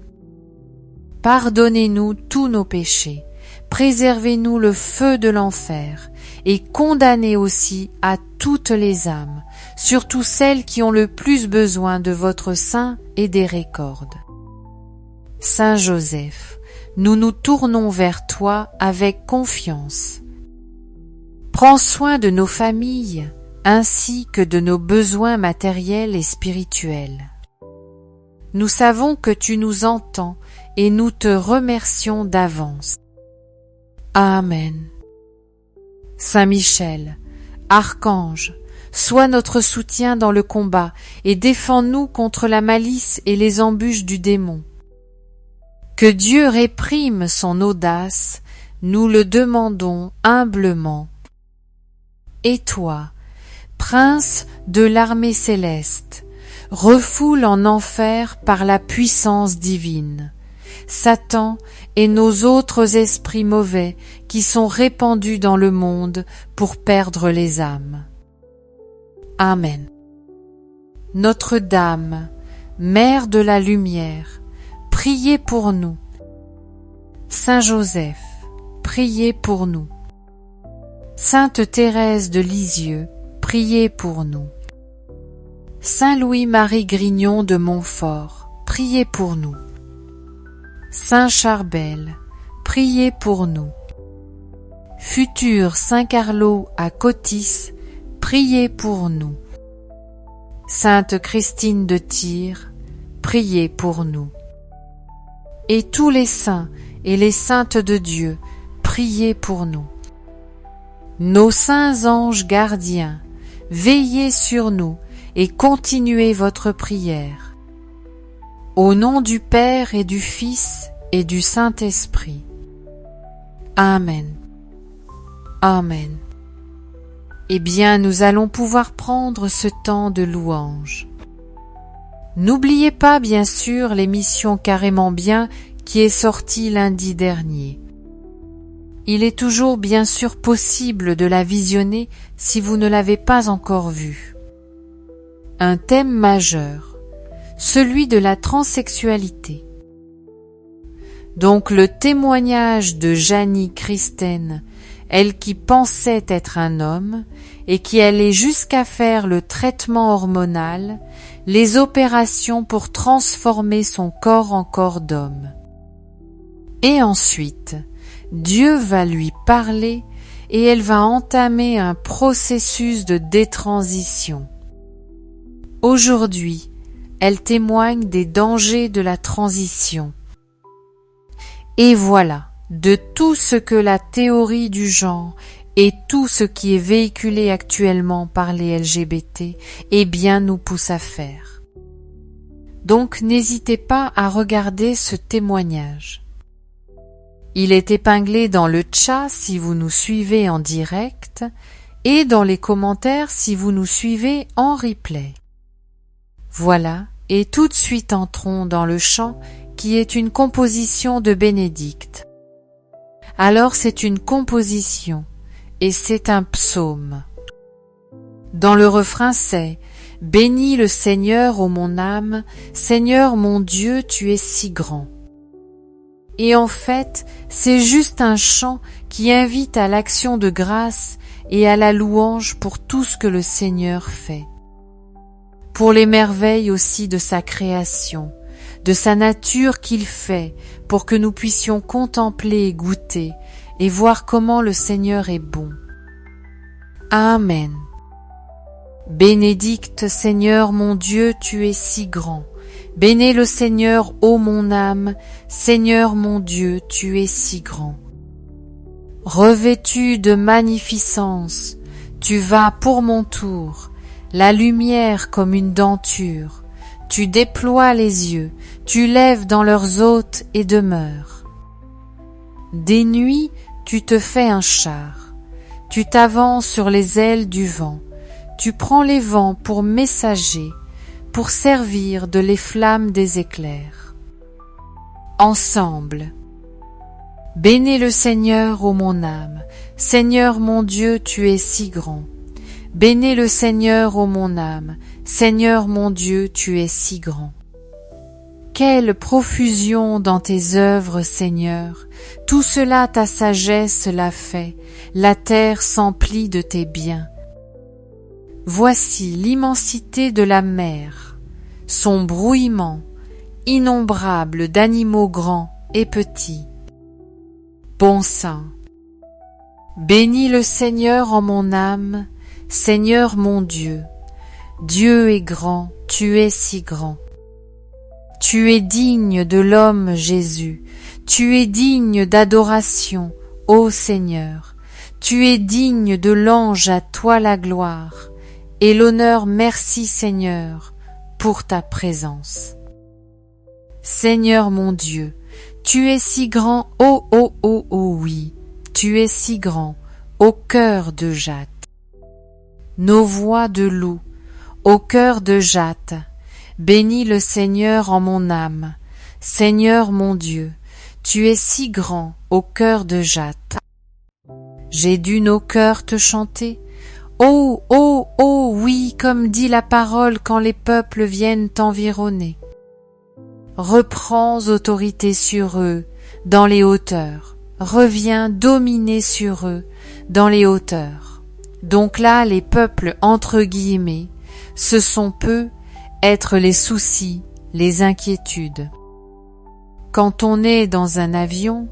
Pardonnez-nous tous nos péchés, préservez-nous le feu de l'enfer, et condamnez aussi à toutes les âmes, surtout celles qui ont le plus besoin de votre saint et des récordes. Saint Joseph, nous nous tournons vers toi avec confiance. Prends soin de nos familles, ainsi que de nos besoins matériels et spirituels. Nous savons que tu nous entends et nous te remercions d'avance. Amen. Saint Michel, archange, sois notre soutien dans le combat et défends-nous contre la malice et les embûches du démon. Que Dieu réprime son audace, nous le demandons humblement. Et toi, Prince de l'armée céleste, refoule en enfer par la puissance divine Satan et nos autres esprits mauvais qui sont répandus dans le monde pour perdre les âmes. Amen. Notre-Dame, Mère de la Lumière, priez pour nous. Saint Joseph, priez pour nous. Sainte Thérèse de Lisieux, priez pour nous. Saint Louis-Marie Grignon de Montfort, priez pour nous. Saint Charbel, priez pour nous. Futur Saint Carlo à Cotys, priez pour nous. Sainte Christine de Tyr, priez pour nous. Et tous les saints et les saintes de Dieu, priez pour nous. Nos saints anges gardiens, veillez sur nous et continuez votre prière. Au nom du Père et du Fils et du Saint-Esprit. Amen. Amen. Eh bien, nous allons pouvoir prendre ce temps de louange. N'oubliez pas, bien sûr, l'émission Carrément Bien qui est sortie lundi dernier. Il est toujours bien sûr possible de la visionner si vous ne l'avez pas encore vue. Un thème majeur, celui de la transsexualité. Donc le témoignage de Janie Christen, elle qui pensait être un homme et qui allait jusqu'à faire le traitement hormonal, les opérations pour transformer son corps en corps d'homme. Et ensuite, Dieu va lui parler et elle va entamer un processus de détransition. Aujourd'hui, elle témoigne des dangers de la transition. Et voilà, de tout ce que la théorie du genre et tout ce qui est véhiculé actuellement par les LGBT, eh bien nous pousse à faire. Donc n'hésitez pas à regarder ce témoignage. Il est épinglé dans le chat si vous nous suivez en direct et dans les commentaires si vous nous suivez en replay. Voilà, et tout de suite entrons dans le chant qui est une composition de Bénédicte. Alors c'est une composition et c'est un psaume. Dans le refrain c'est « Bénis le Seigneur, ô mon âme, Seigneur mon Dieu, tu es si grand ». Et en fait, c'est juste un chant qui invite à l'action de grâce et à la louange pour tout ce que le Seigneur fait. Pour les merveilles aussi de sa création, de sa nature qu'il fait, pour que nous puissions contempler et goûter, et voir comment le Seigneur est bon. Amen. Bénédicte Seigneur mon Dieu, tu es si grand. Bénis le Seigneur, ô mon âme, Seigneur mon Dieu, tu es si grand. Revêtu de magnificence, tu vas pour mon tour, la lumière comme une denture. Tu déploies les yeux, tu lèves dans leurs hôtes et demeures. Des nuits, tu te fais un char, tu t'avances sur les ailes du vent, tu prends les vents pour messagers, pour servir de les flammes des éclairs. Ensemble. Bénis le Seigneur, ô mon âme, Seigneur mon Dieu, tu es si grand. Bénis le Seigneur, ô mon âme, Seigneur mon Dieu, tu es si grand. Quelle profusion dans tes œuvres, Seigneur! Tout cela ta sagesse l'a fait, la terre s'emplit de tes biens. Voici l'immensité de la mer, son brouillement, innombrable d'animaux grands et petits. Bon Saint, bénis le Seigneur en mon âme, Seigneur mon Dieu. Dieu est grand, tu es si grand. Tu es digne de l'homme Jésus, tu es digne d'adoration, ô Seigneur. Tu es digne de l'ange, à toi la gloire et l'honneur. Merci Seigneur pour ta présence. Seigneur mon Dieu, tu es si grand, oh oh oh oh oui, tu es si grand, au cœur de Jacques. Nos voix de loup, au cœur de Jacques, bénis le Seigneur en mon âme. Seigneur mon Dieu, tu es si grand, au cœur de Jacques. J'ai dû nos cœurs te chanter. Oh, oh, oh, oui, comme dit la parole quand les peuples viennent t'environner. Reprends autorité sur eux, dans les hauteurs. Reviens dominer sur eux, dans les hauteurs. Donc là, les peuples, entre guillemets, ce sont peu être les soucis, les inquiétudes. Quand on est dans un avion,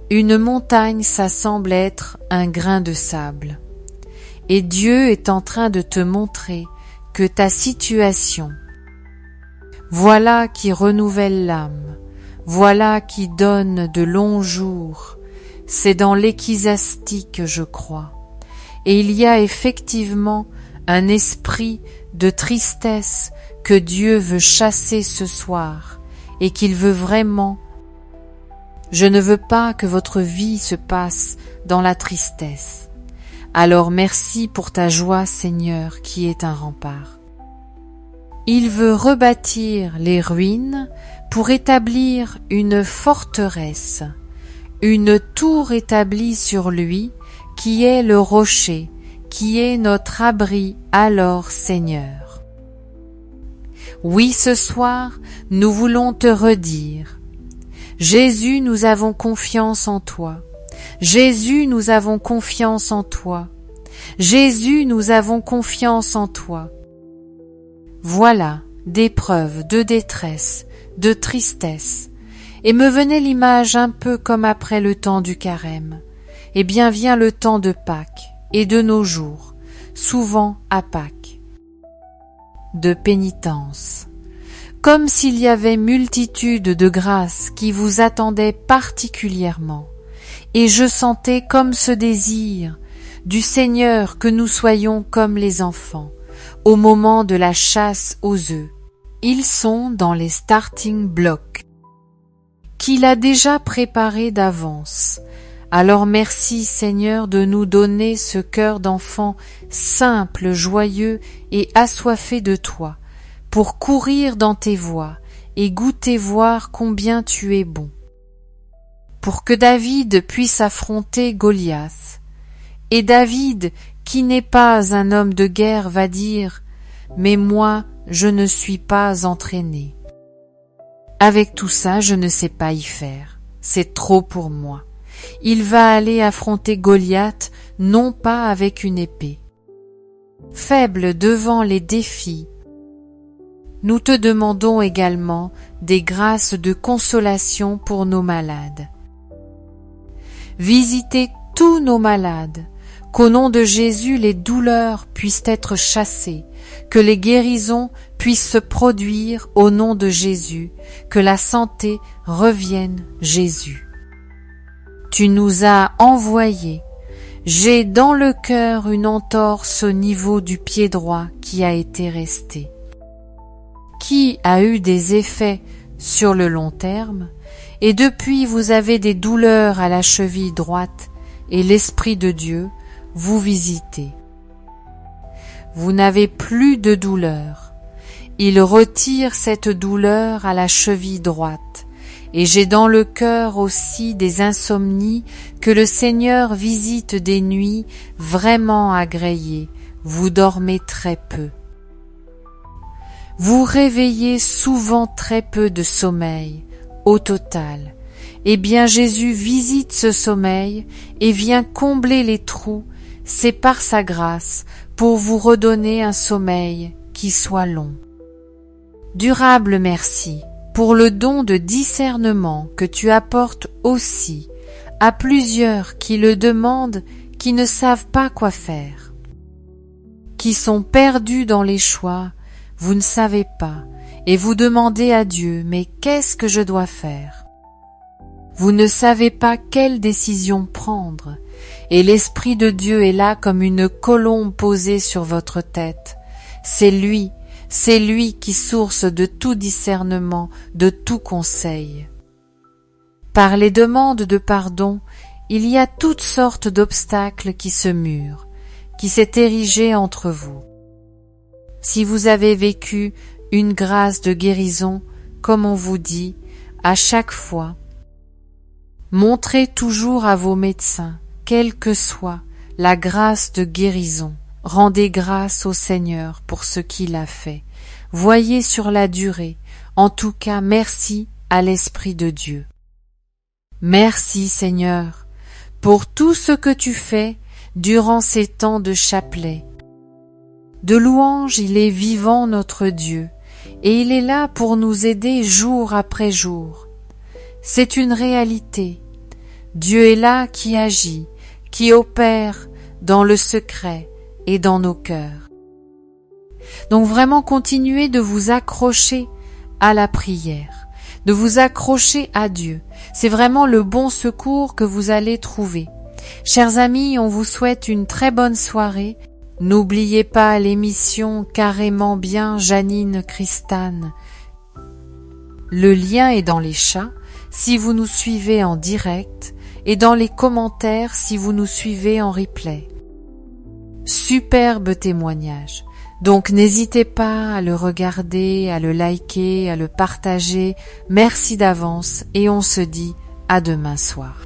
une montagne, ça semble être un grain de sable. Et Dieu est en train de te montrer que ta situation, voilà qui renouvelle l'âme, voilà qui donne de longs jours, c'est dans l'Ecclésiastique, je crois. Et il y a effectivement un esprit de tristesse que Dieu veut chasser ce soir et qu'il veut vraiment. Je ne veux pas que votre vie se passe dans la tristesse. Alors merci pour ta joie, Seigneur, qui est un rempart. Il veut rebâtir les ruines pour établir une forteresse, une tour établie sur lui, qui est le rocher, qui est notre abri, alors Seigneur. Oui, ce soir, nous voulons te redire. Jésus, nous avons confiance en toi. Jésus, nous avons confiance en toi. Jésus, nous avons confiance en toi. Voilà d'épreuves, de détresse, de tristesse. Et me venait l'image un peu comme après le temps du carême. Eh bien vient le temps de Pâques et de nos jours, souvent à Pâques, de pénitence. Comme s'il y avait multitude de grâces qui vous attendaient particulièrement. Et je sentais comme ce désir du Seigneur que nous soyons comme les enfants, au moment de la chasse aux œufs. Ils sont dans les starting blocks, qu'il a déjà préparés d'avance. Alors merci Seigneur de nous donner ce cœur d'enfant simple, joyeux et assoiffé de toi, pour courir dans tes voies et goûter voir combien tu es bon. Pour que David puisse affronter Goliath. Et David, qui n'est pas un homme de guerre, va dire « Mais moi, je ne suis pas entraîné. Avec tout ça, je ne sais pas y faire. C'est trop pour moi. » Il va aller affronter Goliath, non pas avec une épée. Faible devant les défis, nous te demandons également des grâces de consolation pour nos malades. Visitez tous nos malades, qu'au nom de Jésus les douleurs puissent être chassées, que les guérisons puissent se produire au nom de Jésus, que la santé revienne Jésus. Tu nous as envoyés. J'ai dans le cœur une entorse au niveau du pied droit qui a été restée, qui a eu des effets sur le long terme, et depuis vous avez des douleurs à la cheville droite, et l'Esprit de Dieu vous visitez. Vous n'avez plus de douleur. Il retire cette douleur à la cheville droite, et j'ai dans le cœur aussi des insomnies que le Seigneur visite des nuits vraiment agréées. Vous dormez très peu. Vous réveillez souvent très peu de sommeil, au total. Eh bien Jésus visite ce sommeil et vient combler les trous, c'est par sa grâce, pour vous redonner un sommeil qui soit long. Durable merci pour le don de discernement que tu apportes aussi à plusieurs qui le demandent, qui ne savent pas quoi faire, qui sont perdus dans les choix, vous ne savez pas, et vous demandez à Dieu, mais qu'est-ce que je dois faire? Vous ne savez pas quelle décision prendre, et l'Esprit de Dieu est là comme une colombe posée sur votre tête. C'est lui qui source de tout discernement, de tout conseil. Par les demandes de pardon, il y a toutes sortes d'obstacles qui se murent, qui s'est érigé entre vous. Si vous avez vécu une grâce de guérison, comme on vous dit, à chaque fois, montrez toujours à vos médecins, quelle que soit la grâce de guérison, rendez grâce au Seigneur pour ce qu'il a fait. Voyez sur la durée, en tout cas merci à l'Esprit de Dieu. Merci Seigneur, pour tout ce que tu fais durant ces temps de chapelet. De louange, il est vivant notre Dieu, et il est là pour nous aider jour après jour. C'est une réalité. Dieu est là qui agit, qui opère dans le secret et dans nos cœurs. Donc vraiment continuez de vous accrocher à la prière, de vous accrocher à Dieu. C'est vraiment le bon secours que vous allez trouver. Chers amis, on vous souhaite une très bonne soirée. N'oubliez pas l'émission Carrément bien Janine Christane. Le lien est dans les chats si vous nous suivez en direct et dans les commentaires si vous nous suivez en replay. Superbe témoignage. Donc n'hésitez pas à le regarder, à le liker, à le partager. Merci d'avance et on se dit à demain soir.